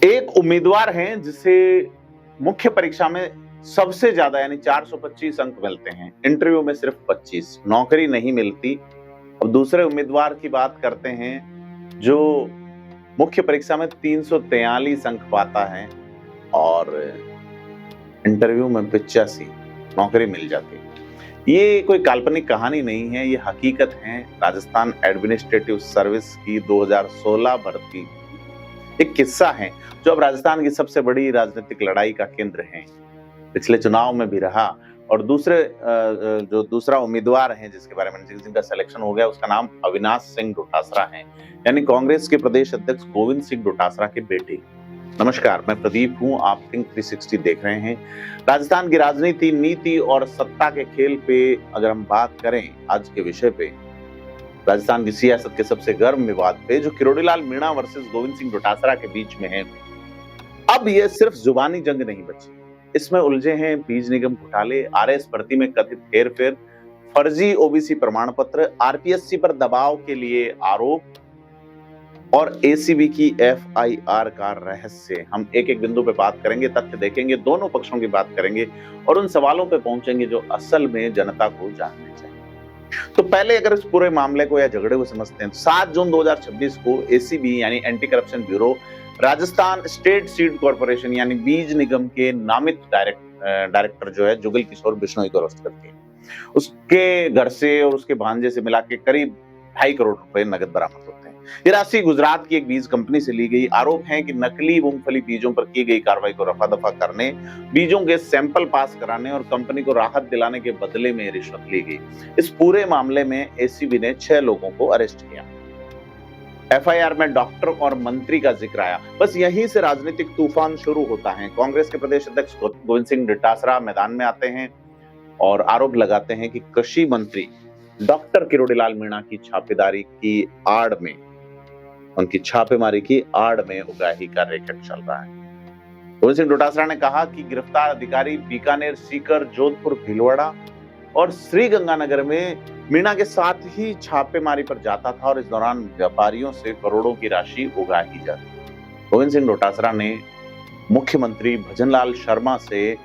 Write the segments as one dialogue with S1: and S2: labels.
S1: एक उम्मीदवार हैं जिसे मुख्य परीक्षा में सबसे ज्यादा यानी 425 अंक मिलते हैं, इंटरव्यू में सिर्फ 25, नौकरी नहीं मिलती। अब दूसरे उम्मीदवार की बात करते हैं जो मुख्य परीक्षा में 343 अंक पाता है और इंटरव्यू में 85, नौकरी मिल जाती है। ये कोई काल्पनिक कहानी नहीं है, ये हकीकत है। राजस्थान एडमिनिस्ट्रेटिव सर्विस की 2016 भर्ती एक किस्सा है जो अब राजस्थान की सबसे बड़ी राजनीतिक लड़ाई का केंद्र है। पिछले चुनाव में भी रहा और जो दूसरा उम्मीदवार है जिसके बारे में जिनका सिलेक्शन हो गया उसका नाम अविनाश सिंह डोटासरा है, यानी कांग्रेस के प्रदेश अध्यक्ष गोविंद सिंह डोटासरा के बेटे। नमस्कार, मैं प्रदीप हूं, आप थिंक 360 देख रहे हैं। राजस्थान की राजनीति, नीति और सत्ता के खेल पे अगर हम बात करें आज के विषय पे, राजस्थान की सियासत के सबसे गर्म विवाद पे जो किरोड़ीलाल मीणा वर्सेस गोविंद सिंह डोटासरा के बीच में है, अब ये सिर्फ जुबानी जंग नहीं बची। इसमें उलझे हैं बीज निगम घोटाले, आरएस भर्ती में कथित हेरफेर, फर्जी ओबीसी प्रमाण पत्र, आरपीएससी पर दबाव के लिए आरोप और एसीबी की एफआईआर का रहस्य। हम एक एक बिंदु पे बात करेंगे, तथ्य देखेंगे, दोनों पक्षों की बात करेंगे और उन सवालों पे पहुंचेंगे जो असल में जनता को जानने चाहिए। तो पहले अगर इस पूरे मामले को या झगड़े को समझते हैं, 7 जून 2026 को एसीबी यानी anti corruption bureau Rajasthan state seed corporation यानी बीज निगम के नामित डायरेक्टर जो है जुगल किशोर बिश्नोई को अरेस्ट करती है। उसके घर से और उसके भांजे से मिला के करीब 2.5 करोड़ रुपए नगद बरामद होते हैं। ये राशि गुजरात की एक बीज कंपनी से ली गई। आरोप है कि नकली मूंगफली बीजों पर की गई कार्रवाई को रफा दफा करने, बीजों के सैंपल पास कराने और कंपनी को राहत दिलाने के बदले में रिश्वत ली गई। इस पूरे मामले में एसीबी ने 6 लोगों को अरेस्ट किया। एफआईआर में डॉक्टर और मंत्री का जिक्र आया। बस यहीं से राजनीतिक तूफान शुरू होता है। कांग्रेस के प्रदेश अध्यक्ष गोविंद सिंह डोटासरा मैदान में आते हैं और आरोप लगाते हैं कि कृषि मंत्री डॉक्टर किरोड़ीलाल मीणा की छापेदारी की आड़ में, उनकी छापेमारी की आड़ में उगाही का रैकेट चल रहा है। गोविंद सिंह डोटासरा ने कहा कि गिरफ्तार अधिकारी बीकानेर, सीकर, जोधपुर, भीलवाड़ा और श्री गंगानगर में मीणा के साथ ही छापेमारी पर जाता था और इस दौरान व्यापारियों से करोड़ों की राशि उगाही जाती। गोविंद सिंह डोटासरा ने मुख्यमंत्री भजनलाल शर्मा से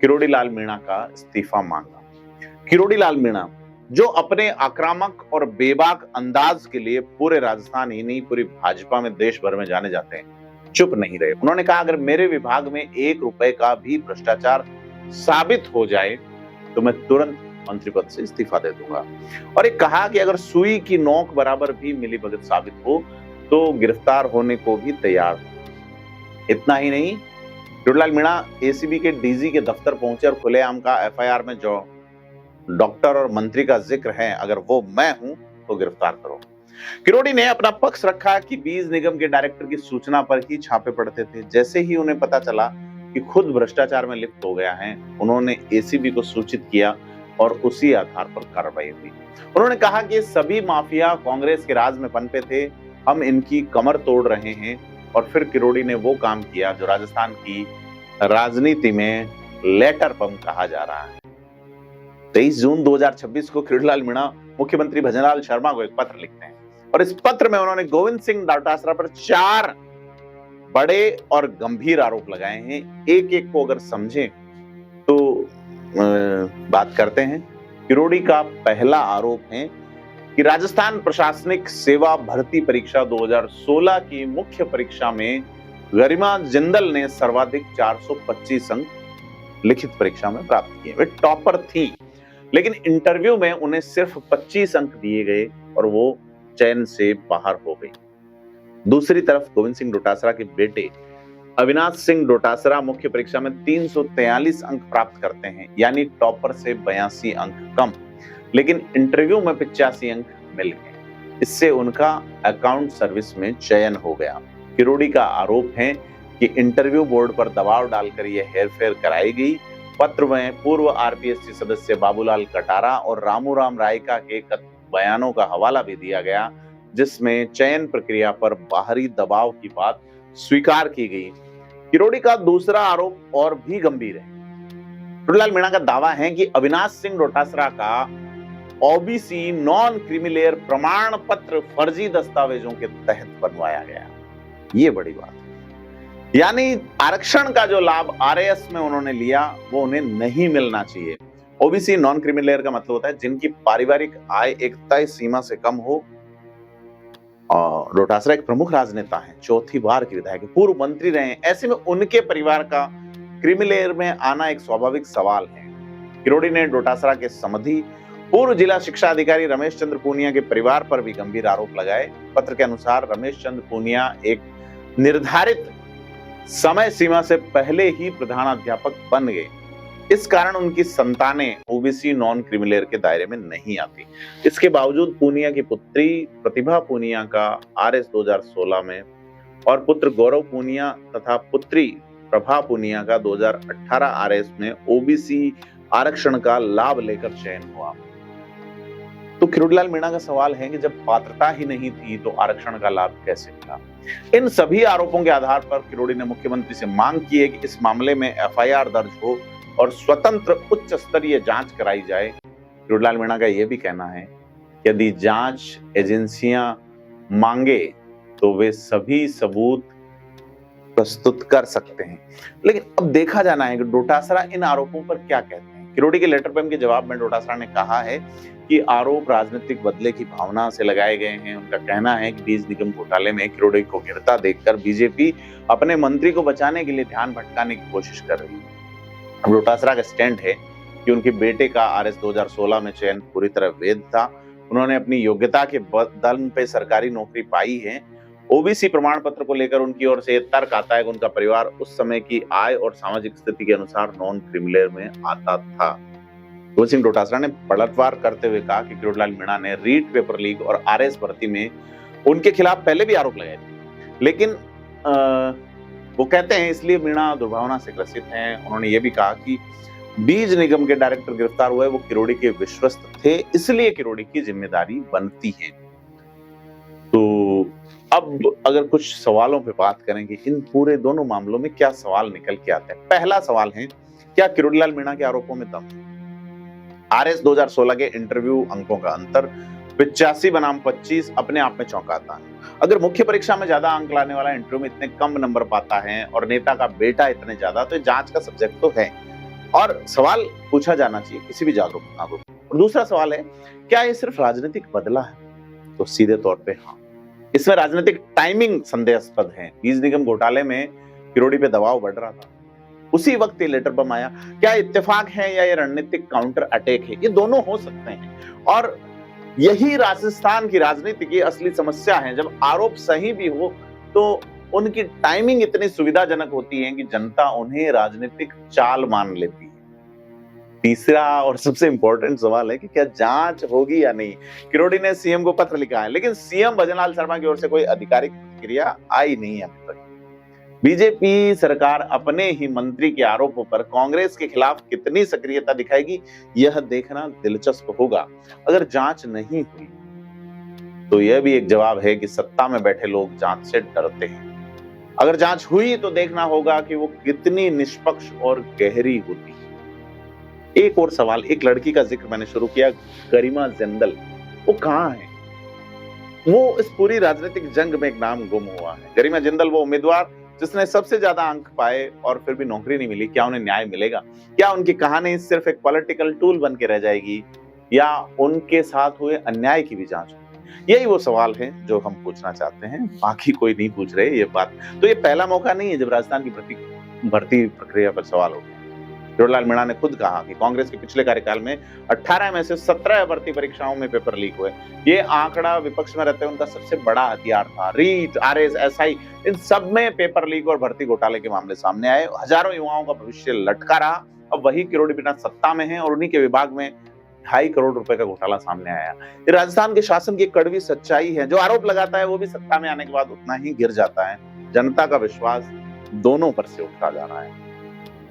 S1: किरोड़ीलाल मीणा का इस्तीफा मांगा। किरोड़ीलाल मीणा जो अपने आक्रामक और बेबाक अंदाज के लिए पूरे राजस्थान ही नहीं पूरी भाजपा में देश भर में जाने जाते हैं, चुप नहीं रहे। उन्होंने कहा अगर मेरे विभाग में 1 रुपए का भी भ्रष्टाचार साबित हो जाए तो मैं तुरंत मंत्री पद से इस्तीफा दे दूंगा। और एक कहा कि अगर सुई की नोक बराबर भी मिलीभगत साबित हो तो गिरफ्तार होने को भी तैयार हूं। इतना ही नहीं, किरोड़ीलाल मीणा एसीबी के डीजी के दफ्तर पहुंचे और खुलेआम का एफआईआर में जो डॉक्टर और मंत्री का जिक्र है, अगर वो मैं हूं तो गिरफ्तार करो। किरोड़ी ने अपना पक्ष रखा कि बीज निगम के डायरेक्टर की सूचना पर ही छापे पड़ते थे। जैसे ही उन्हें पता चला कि खुद भ्रष्टाचार में लिप्त हो गया है, उन्होंने एसीबी को सूचित किया और उसी आधार पर कार्रवाई हुई। उन्होंने कहा कि सभी माफिया कांग्रेस के राज में पनपे थे, हम इनकी कमर तोड़ रहे हैं। और फिर किरोड़ी ने वो काम किया जो राजस्थान की राजनीति में लेटर बम कहा जा रहा है। 23 जून 2026 को किरोड़ीलाल मीणा मुख्यमंत्री भजनलाल शर्मा को एक पत्र लिखते हैं और इस पत्र में उन्होंने गोविंद सिंह डोटासरा पर 4 बड़े और गंभीर आरोप लगाए हैं। एक एक को अगर समझें तो बात करते हैं। किरोड़ी का पहला आरोप है कि राजस्थान प्रशासनिक सेवा भर्ती परीक्षा 2016 की मुख्य परीक्षा में गरिमा जिंदल ने सर्वाधिक 425 अंक लिखित परीक्षा में प्राप्त किए। वे टॉपर थी, लेकिन इंटरव्यू में उन्हें सिर्फ 25 अंक दिए गए और वो चयन से बाहर हो गई। दूसरी तरफ गोविंद सिंह डोटासरा के बेटे अविनाश सिंह डोटासरा मुख्य परीक्षा में 343 अंक प्राप्त करते हैं, यानी टॉपर से 82 अंक कम, लेकिन इंटरव्यू में 85 अंक मिल गए। इससे उनका अकाउंट सर्विस में चयन हो गया। किरोड़ी का आरोप है कि इंटरव्यू बोर्ड पर दबाव डालकर यह हेरफेर कराई गई। पत्र में पूर्व आरपीएससी सदस्य बाबूलाल कटारा और रामूराम रायका के बयानों का हवाला भी दिया गया, जिसमें चयन प्रक्रिया पर बाहरी दबाव की बात स्वीकार की गई। किरोड़ी का दूसरा आरोप और भी गंभीर है। किरोड़ीलाल मीणा का दावा है कि अविनाश सिंह डोटासरा का ओबीसी नॉन क्रीमीलेयर प्रमाण पत्र फर्जी दस्तावेजों के तहत बनवाया गया। ये बड़ी बात है। यानी आरक्षण का जो लाभ आरएएस में उन्होंने लिया वो उन्हें नहीं मिलना चाहिए। ओबीसी नॉन क्रीमी लेयर का मतलब होता है जिनकी पारिवारिक आय एक तय सीमा से कम हो। और डोटासरा एक प्रमुख राजनेता हैं, चौथी बार के विधायक, पूर्व मंत्री रहे हैं। ऐसे में उनके परिवार का क्रीमी लेयर में आना एक स्वाभाविक सवाल है। किरोड़ी ने डोटासरा के समधी पूर्व जिला शिक्षा अधिकारी रमेश चंद्र पूनिया के परिवार पर भी गंभीर आरोप लगाए। पत्र के अनुसार रमेश चंद्र पूनिया एक निर्धारित समय सीमा से पहले ही प्रधानाध्यापक बन गए। इस कारण उनकी संतानें ओबीसी नॉन क्रीमी लेयर के दायरे में नहीं आती। इसके बावजूद पूनिया की पुत्री प्रतिभा पूनिया का आरएस 2016 में और पुत्र गौरव पूनिया तथा पुत्री प्रभा पूनिया का 2018 आरएस में ओबीसी आरक्षण का लाभ लेकर चयन हुआ। तो किरोड़ीलाल मीणा का सवाल है कि जब पात्रता ही नहीं थी तो आरक्षण का लाभ कैसे मिला। इन सभी आरोपों के आधार पर किरोड़ी ने मुख्यमंत्री से मांग की है कि इस मामले में एफआईआर दर्ज हो और स्वतंत्र उच्च स्तरीय जांच कराई जाए। किरोड़ीलाल मीणा का यह भी कहना है यदि जांच एजेंसियां मांगे तो वे सभी सबूत प्रस्तुत कर सकते हैं। लेकिन अब देखा जाना है कि डोटासरा इन आरोपों पर क्या कहते हैं। किरोड़ी के लेटर पर के जवाब में डोटासरा ने कहा है कि आरोप राजनीतिक बदले की भावना से लगाए गए हैं। उनका कहना है कि बीज निगम घोटाले में किरोड़ी को गिरता देखकर बीजेपी अपने मंत्री को बचाने के लिए ध्यान भटकाने की कोशिश कर रही है। डोटासरा का स्टैंड है कि उनके बेटे का आरएस 2016 में चयन पूरी तरह वैध था। उन्होंने अपनी योग्यता के दम पे सरकारी नौकरी पाई है। ओबीसी प्रमाण पत्र को लेकर उनकी ओर से तर्क आता है कि उनका परिवार उस समय की आय और सामाजिक स्थिति के अनुसार नॉन क्रीमी लेयर में आता था। गोविंद सिंह डोटासरा ने पलटवार करते हुए कहा कि किरोड़ीलाल मीणा ने रीट पेपर लीक और आरएस भर्ती में उनके खिलाफ पहले भी आरोप लगाए थे, लेकिन वो कहते हैं इसलिए मीणा दुर्भावना से ग्रसित हैं। उन्होंने ये भी कहा कि बीज निगम के डायरेक्टर गिरफ्तार हुए वो किरोड़ी के विश्वस्त थे, इसलिए किरोड़ी की जिम्मेदारी बनती है। तो अब अगर कुछ सवालों पे बात करेंगे, इन पूरे दोनों मामलों में क्या सवाल निकल के आते हैं। पहला सवाल है, क्या किरोड़ीलाल मीणा के आरोपों में दम है? आरएस 2016 के इंटरव्यू अंकों का अंतर 85 बनाम 25 अपने आप में चौंकाता है। अगर मुख्य परीक्षा में ज्यादा अंक लाने वाला इंटरव्यू में इतने कम नंबर पाता है और नेता का बेटा इतने ज्यादा, तो जांच का सब्जेक्ट तो है और सवाल पूछा जाना चाहिए किसी भी जागरूक नागरिक। और दूसरा सवाल है, क्या ये सिर्फ राजनीतिक बदला है? तो सीधे तौर पे हाँ, इसमें राजनीतिक टाइमिंग संदेहास्पद है। बीज निगम घोटाले में किरोड़ी पे दबाव बढ़ रहा था, उसी वक्त ये लेटर बम आया। क्या इत्तेफाक है या ये रणनीतिक काउंटर अटैक है? ये दोनों हो सकते हैं और यही राजस्थान की राजनीति की असली समस्या है। जब आरोप सही भी हो तो उनकी टाइमिंग इतनी सुविधाजनक होती है कि जनता उन्हें राजनीतिक चाल मान लेती है। तीसरा और सबसे इंपॉर्टेंट सवाल है कि क्या जांच होगी या नहीं। किरोड़ी ने सीएम को पत्र लिखा है, लेकिन सीएम भजनलाल शर्मा की ओर से कोई आधिकारिक प्रतिक्रिया आई नहीं है अभी तक। बीजेपी सरकार अपने ही मंत्री के आरोपों पर कांग्रेस के खिलाफ कितनी सक्रियता दिखाएगी, यह देखना दिलचस्प होगा। अगर जांच नहीं हुई तो यह भी एक जवाब है कि सत्ता में बैठे लोग जांच से डरते हैं। अगर जांच हुई तो देखना होगा कि वो कितनी निष्पक्ष और गहरी होती है। एक और सवाल, एक लड़की का जिक्र मैंने शुरू किया, गरिमा जिंदल, वो कहां है? वो इस पूरी राजनीतिक जंग में एक नाम गुम हुआ है। गरिमा जिंदल वो उम्मीदवार जिसने सबसे ज्यादा अंक पाए और फिर भी नौकरी नहीं मिली। क्या उन्हें न्याय मिलेगा? क्या उनकी कहानी सिर्फ एक पॉलिटिकल टूल बन के रह जाएगी या उनके साथ हुए अन्याय की भी जांच होगी? यही वो सवाल है जो हम पूछना चाहते हैं, बाकी कोई नहीं पूछ रहे ये बात। तो ये पहला मौका नहीं है जब राजस्थान की भर्ती प्रक्रिया पर सवाल हो। किरोड़ीलाल मीणा ने खुद कहा कि कांग्रेस के पिछले कार्यकाल में 18 में से 17 भर्ती परीक्षाओं में पेपर लीक हुए। ये आंकड़ा विपक्ष में रहते उनका सबसे बड़ा हथियार था। रीट, आरएस, एसआई, इन सब में पेपर लीक और भर्ती घोटाले के मामले सामने आए। हजारों युवाओं का भविष्य लटका रहा। अब वही किरोड़ी मीणा सत्ता में है और उन्हीं के विभाग में 2.5 करोड़ रुपए का घोटाला सामने आया। ये राजस्थान के शासन की कड़वी सच्चाई है। जो आरोप लगाता है वो भी सत्ता में आने के बाद उतना ही गिर जाता है। जनता का विश्वास दोनों पर से उठा जा रहा है।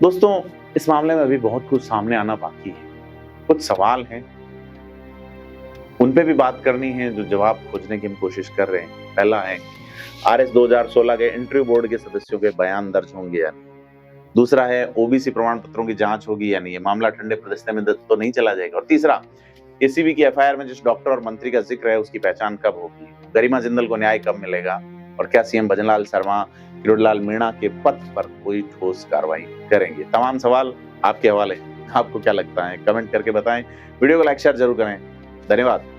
S1: दोस्तों, इस मामले में अभी बहुत कुछ सामने आना बाकी है। कुछ सवाल हैं, उन पे भी बात करनी है जो जवाब खोजने की हम कोशिश कर रहे हैं। पहला है, आरएस 2016 के इंटरव्यू बोर्ड के सदस्यों के बयान दर्ज होंगे या नहीं। दूसरा है, ओबीसी प्रमाण पत्रों की जांच होगी या नहीं। ये मामला ठंडे प्रदेश में तो नहीं चला जाएगा। और तीसरा, एसीबी की एफआईआर में जिस डॉक्टर और मंत्री का जिक्र है उसकी पहचान कब होगी। गरिमा जिंदल को न्याय कब मिलेगा और क्या सीएम भजनलाल शर्मा किरोड़ीलाल मीणा के पद पर कोई ठोस कार्रवाई करेंगे। तमाम सवाल आपके हवाले। आपको क्या लगता है कमेंट करके बताएं। वीडियो को लाइक शेयर जरूर करें। धन्यवाद।